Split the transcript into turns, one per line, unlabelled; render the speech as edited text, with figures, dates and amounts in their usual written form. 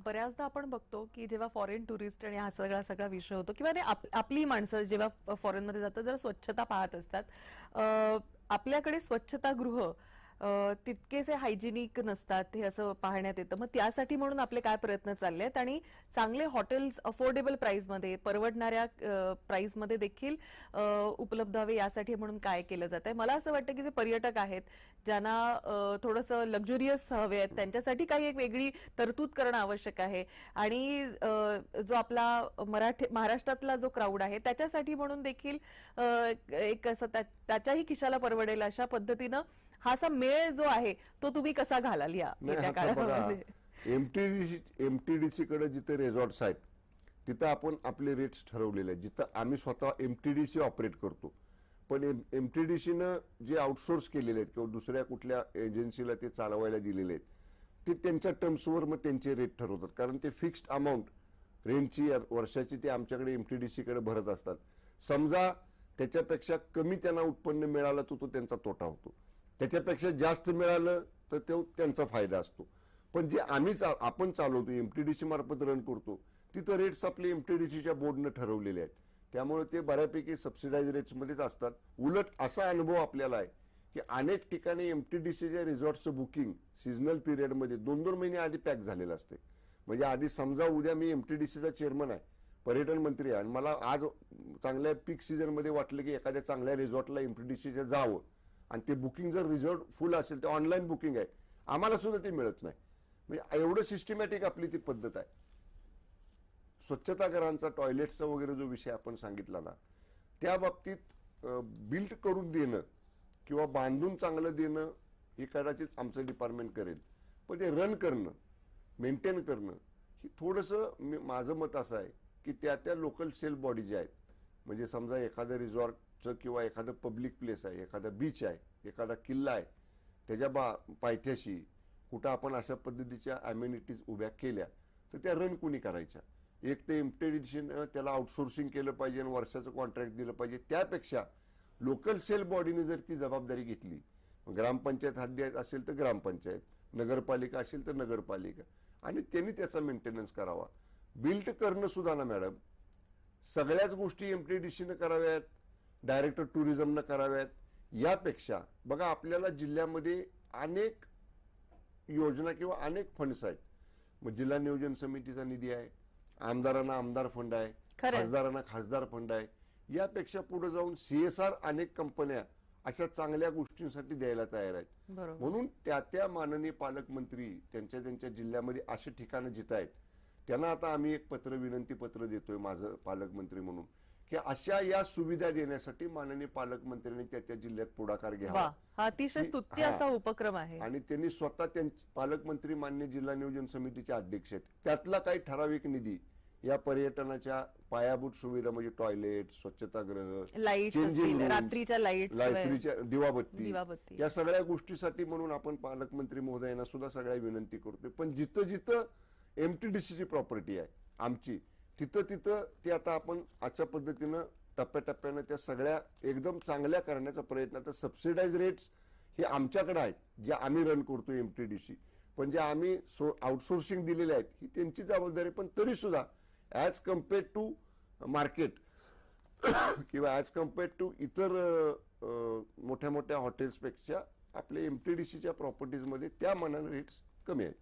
बऱ्याचदा आपण बघतो की जेव्हा फॉरेन टुरिस्ट आणि हा सगळा सगळा विषय होतो किंवा आपली माणसं जेव्हा फॉरेनमध्ये जातात जरा स्वच्छता पाहत असतात, आपल्याकडे स्वच्छतागृह तितकेसे हायजिनिक नसतात हे असं पाहण्यात येतं. मग त्यासाठी म्हणून आपले काय प्रयत्न चालले आहेत आणि चांगले हॉटेल्स अफोर्डेबल प्राइसमध्ये, परवडणाऱ्या प्राइसमध्ये देखील उपलब्ध हवे यासाठी म्हणून काय केलं जात आहे? मला असं वाटतं की जे पर्यटक आहेत ज्यांना थोडंसं लक्झुरियस हवे आहेत त्यांच्यासाठी काही एक वेगळी तरतूद करणं आवश्यक आहे आणि जो आपला महाराष्ट्रातला जो क्राऊड आहे त्याच्यासाठी म्हणून देखील एक असं त्याच्याही खिशाला परवडेल अशा पद्धतीनं हा असा मेळ जो आहे तो तुम्ही कसा घालाल या येत्या काळामध्ये?
एमटीडीसी कडे जिथे रिसॉर्ट्स आहेत तिथं आपण आपले रेट्स ठरवलेले आहेत. जिथं आम्ही स्वतः एमटीडीसी ऑपरेट करतो, पण एमटीडीसीनं जे आउटसोर्स केलेले आहेत किंवा दुसऱ्या कुठल्या एजन्सीला ते चालवायला दिलेले आहेत ते त्यांच्या टर्म्सवर मग त्यांचे रेट ठरवतात. कारण ते फिक्स्ड अमाऊंट रेंटची वर्षाची ते आमच्याकडे एमटीडीसी कडे भरत असतात. समजा त्याच्यापेक्षा कमी त्यांना उत्पन्न मिळालं तर तो त्यांचा तोटा होतो, त्याच्यापेक्षा जास्त मिळालं तर तो त्यांचा फायदा असतो. पण जे आपण चालवतो एमटीडीसी मार्फत रन करतो तिथं रेट्स आपले एमटीडीसीच्या बोर्डनं ठरवलेले आहेत. त्यामुळे ते बऱ्यापैकी सबसिडाइज रेट्समध्येच असतात. उलट असा अनुभव आपल्याला आहे की अनेक ठिकाणी एमटीडीसीच्या रिसॉर्टचं बुकिंग सीझनल पिरियडमध्ये 2-2 महिने आधी पॅक झालेलं असते. म्हणजे आधी समजा उद्या मी एमटीडीसीचा चेअरमन आहे, पर्यटन मंत्री आहे आणि मला आज चांगल्या पीक सीझनमध्ये वाटलं की एखाद्या चांगल्या रिसॉर्टला एमटीडीसीच्या जावं आणि ते बुकिंग जर रिझॉर्ट फुल असेल तर ऑनलाईन बुकिंग आहे, आम्हाला सुद्धा ते मिळत नाही. म्हणजे एवढं सिस्टमॅटिक आपली ती पद्धत आहे. स्वच्छतागृहांचा टॉयलेटचा वगैरे जो विषय आपण सांगितला ना, त्या बाबतीत बिल्ड करून देणं किंवा बांधून चांगलं देणं हे कदाचित आमचं डिपार्टमेंट करेल, पण ते रन करणं, मेंटेन करणं ही थोडंसं माझं मत असं आहे की त्या लोकल सेल बॉडी ज्या आहेत, म्हणजे समजा एखादं रिसॉर्टचं किंवा एखादं पब्लिक प्लेस आहे, एखादा बीच आहे, एखादा किल्ला आहे, त्याच्या पायथ्याशी कुठं आपण अशा पद्धतीच्या अम्युनिटीज उभ्या केल्या तर त्या रन कुणी करायच्या? एक ते एमटीडीसीनं त्याला आउटसोर्सिंग केलं पाहिजे आणि वर्षाचं कॉन्ट्रॅक्ट दिलं पाहिजे. त्यापेक्षा लोकल सेल बॉडीने जर ती जबाबदारी घेतली, ग्रामपंचायत हद्दीत असेल तर ग्रामपंचायत, नगरपालिका असेल तर नगरपालिका, आणि त्यांनी त्याचा मेंटेनन्स करावा. बिल्ड करणं सुद्धा ना मॅडम, सगळ्याच गोष्टी एमटीडीसीनं कराव्यात, डायरेक्टर टुरिझमनं कराव्यात यापेक्षा बघा आपल्याला जिल्ह्यामध्ये अनेक योजना किंवा अनेक फंड्स आहेत. मग जिल्हा नियोजन समितीचा निधी आहे, आमदारांना आमदार फंड आहे, खासदारांना खासदार फंड आहे. यापेक्षा पुढे जाऊन सीएसआर अनेक कंपन्या अशा चांगल्या गोष्टींसाठी द्यायला तयार आहेत. म्हणून त्या माननीय पालकमंत्री त्यांच्या जिल्ह्यामध्ये असे ठिकाणं जिथं आहेत त्यांना आता आम्ही एक विनंती पत्र देतोय माझं पालकमंत्री म्हणून की अशा या सुविधा देण्यासाठी माननीय पालकमंत्र्यांनी त्या जिल्ह्यात पुढाकार घ्यावा.
हा अतिशय स्तुत्य असा उपक्रम आहे
आणि त्यांनी स्वतः पालकमंत्री मान्य जिल्हा नियोजन समितीचे अध्यक्ष आहेत, त्यातला काही ठराविक निधी या पर्यटनाच्या पायाभूत सुविधा म्हणजे टॉयलेट, स्वच्छतागृह,
रात्रीच्या
दिवाबत्ती या सगळ्या गोष्टीसाठी म्हणून आपण पालकमंत्री महोदयांना सुद्धा सगळ्या विनंती करतोय. पण जिथं जिथं एमटीडीसीची प्रॉपर्टी आहे आमची तिथं ते आता आपण अशा पद्धतीनं टप्प्याटप्प्यानं त्या सगळ्या एकदम चांगल्या करण्याचा प्रयत्न. आता सबसिडाइज रेट्स हे आमच्याकडे आहेत जे आम्ही रन करतो एमटीडीसी, पण जे आम्ही आउटसोर्सिंग दिलेले आहेत ही त्यांची जबाबदारी. पण तरी सुद्धा ऍज कम्पेअर्ड टू मार्केट किंवा ऍज कम्पेअर्ड टू इतर मोठ्या मोठ्या हॉटेल्सपेक्षा आपल्या एमटीडीसीच्या प्रॉपर्टीजमध्ये त्या मानाने रेट्स कमी आहेत.